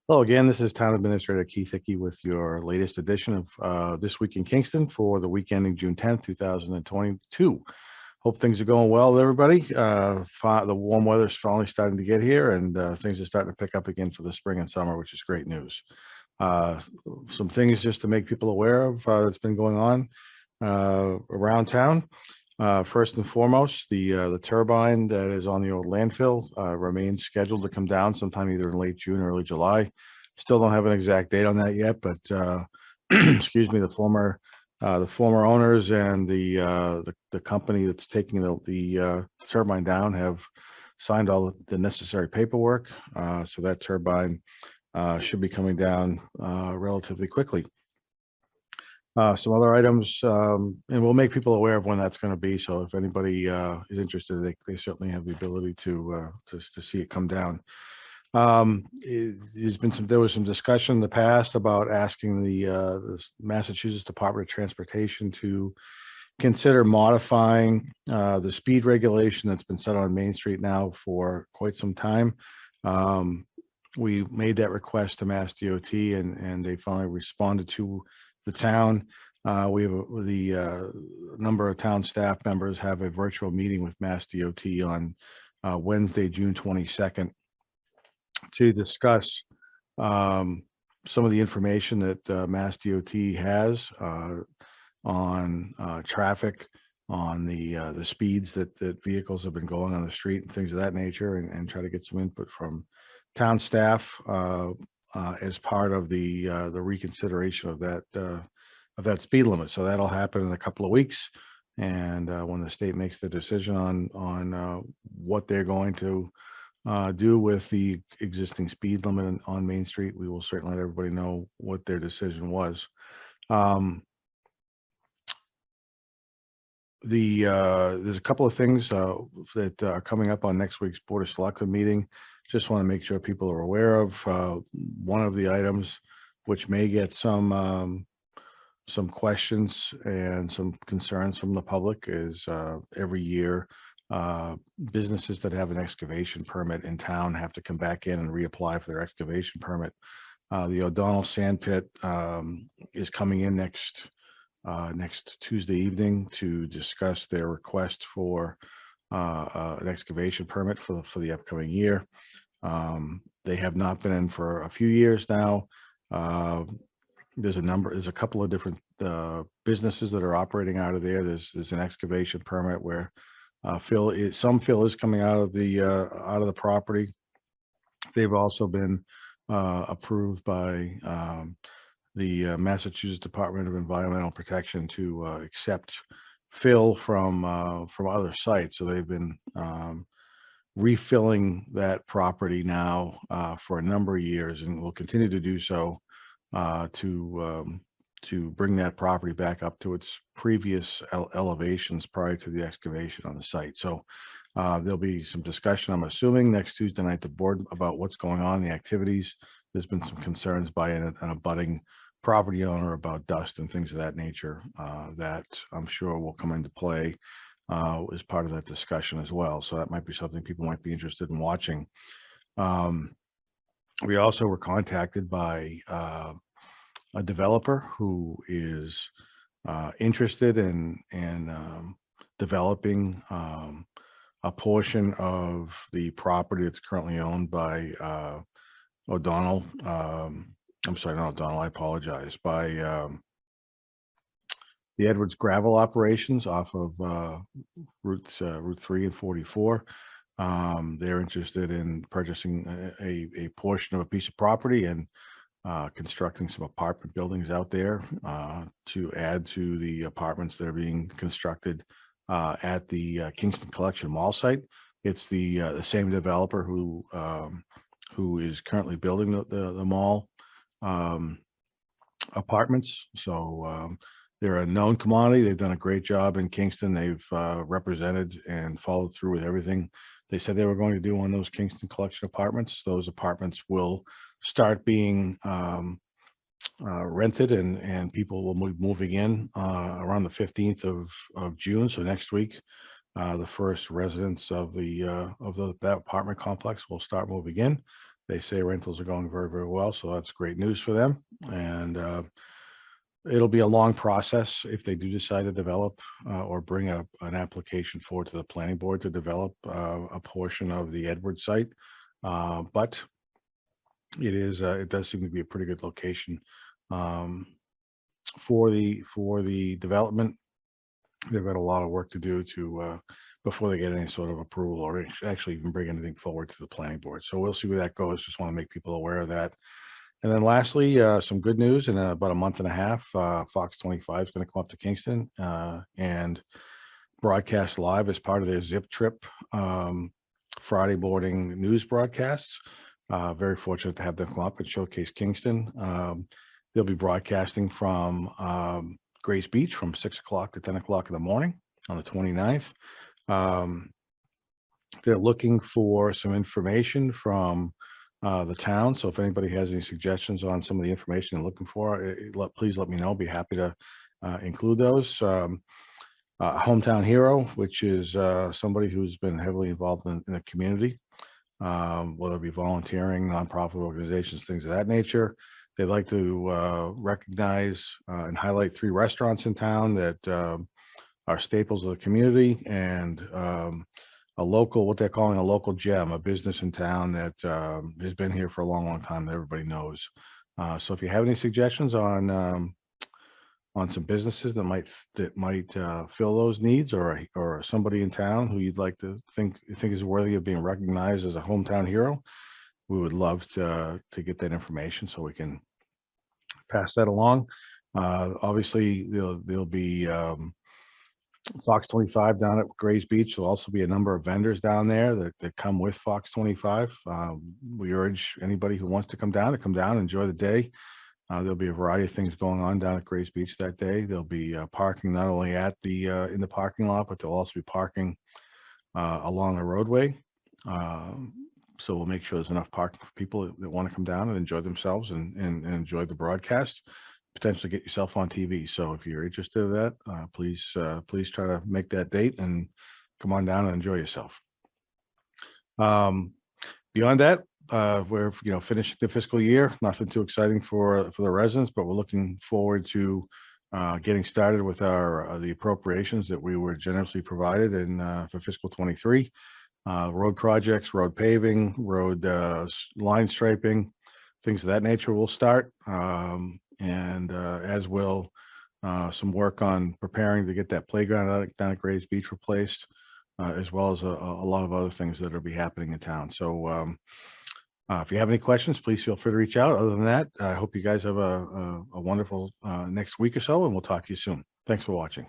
Hello again, this is Town Administrator Keith Hickey with your latest edition of This Week in Kingston for the week ending June 10th, 2022. Hope things are going well, everybody. The warm weather is finally starting to get here, and things are starting to pick up again for the spring and summer, which is great news. Uh, some things just to make people aware of that's been going on around town. First and foremost, the turbine that is on the old landfill remains scheduled to come down sometime either in late June or early July. Still don't have an exact date on that yet, but excuse me, the former owners and the company that's taking the turbine down have signed all the necessary paperwork, so that turbine should be coming down relatively quickly. Some other items, and we'll make people aware of when that's going to be. So if anybody is interested, they certainly have the ability to see it come down. There was some discussion in the past about asking the Massachusetts Department of Transportation to consider modifying the speed regulation that's been set on Main Street now for quite some time. We made that request to Mass DOT, and they finally responded to the town. We have the number of town staff members have a virtual meeting with Mass DOT on Wednesday, June 22nd, to discuss some of the information that Mass DOT has on traffic, on the speeds that vehicles have been going on the street and things of that nature, and try to get some input from town staff as part of the reconsideration of that speed limit. So that'll happen in a couple of weeks, and when the state makes the decision on what they're going to do with the existing speed limit on Main Street, we will certainly let everybody know what their decision was. There's a couple of things that are coming up on next week's Board of Selectmen meeting. Just want to make sure people are aware of. One of the items which may get some questions and some concerns from the public is every year businesses that have an excavation permit in town have to come back in and reapply for their excavation permit. The O'Donnell Sand Pit is coming in next Tuesday evening to discuss their request for an excavation permit for the upcoming year. They have not been in for a few years now. There's a couple of different businesses that are operating out of there. There's an excavation permit where some fill is coming out of the property. They've also been approved by the Massachusetts Department of Environmental Protection to accept fill from other sites. So they've been refilling that property now for a number of years, and will continue to do so to bring that property back up to its previous elevations prior to the excavation on the site. So there'll be some discussion, I'm assuming, next Tuesday night at the board about what's going on, the activities. There's been some concerns by an abutting property owner about dust and things of that nature that I'm sure will come into play as part of that discussion as well. So that might be something people might be interested in watching. We also were contacted by a developer who is interested in developing a portion of the property that's currently owned by O'Donnell. I'm sorry, not O'Donnell, I apologize, by the Edwards gravel operations off of Route 3 and 44. They're interested in purchasing a portion of a piece of property and constructing some apartment buildings out there to add to the apartments that are being constructed at the Kingston Collection Mall site. It's the same developer who is currently building the mall apartments. So they're a known commodity. They've done a great job in Kingston. They've represented and followed through with everything they said they were going to do on those Kingston Collection apartments. Those apartments will start being rented, and people will be moving in around the 15th of June. So next week, the first residents of that apartment complex will start moving in. They say rentals are going very, very well, so that's great news for them. And it'll be a long process if they do decide to develop or bring an application forward to the planning board to develop a portion of the Edward site. But it does seem to be a pretty good location um, for the development. They've got a lot of work to do to before they get any sort of approval or actually even bring anything forward to the planning board. So we'll see where that goes. Just want to make people aware of that. And then lastly, some good news. In about a month and a half, Fox 25 is going to come up to Kingston and broadcast live as part of their Zip Trip Friday morning news broadcasts. Very fortunate to have them come up and showcase Kingston. They'll be broadcasting from Grace Beach from 6 o'clock to 10 o'clock in the morning on the 29th. They're looking for some information from the town. So if anybody has any suggestions on some of the information they're looking for, please let me know. Be happy to include those. Hometown hero, which is somebody who's been heavily involved in the community, whether it be volunteering, nonprofit organizations, things of that nature. They'd like to recognize and highlight 3 restaurants in town that are staples of the community, and a local, what they're calling a local gem, a business in town that has been here for a long, long time that everybody knows. So if you have any suggestions on some businesses that might fill those needs, or somebody in town who you'd like to think is worthy of being recognized as a hometown hero, we would love to get that information so we can pass that along. Obviously, there'll be Fox 25 down at Grays Beach. There'll also be a number of vendors down there that come with Fox 25. We urge anybody who wants to come down and enjoy the day. There'll be a variety of things going on down at Grays Beach that day. There'll be parking not only at in the parking lot, but there'll also be parking along the roadway. So we'll make sure there's enough parking for people that want to come down and enjoy themselves and enjoy the broadcast. Potentially get yourself on TV. So if you're interested in that, please try to make that date and come on down and enjoy yourself. Beyond that, we're finishing the fiscal year. Nothing too exciting for the residents, but we're looking forward to getting started with the appropriations that we were generously provided in for fiscal 23. Road projects, road paving, road line striping, things of that nature will start. And as will some work on preparing to get that playground down at Grays Beach replaced, as well as a lot of other things that will be happening in town. So if you have any questions, please feel free to reach out. Other than that, I hope you guys have a wonderful next week or so, and we'll talk to you soon. Thanks for watching.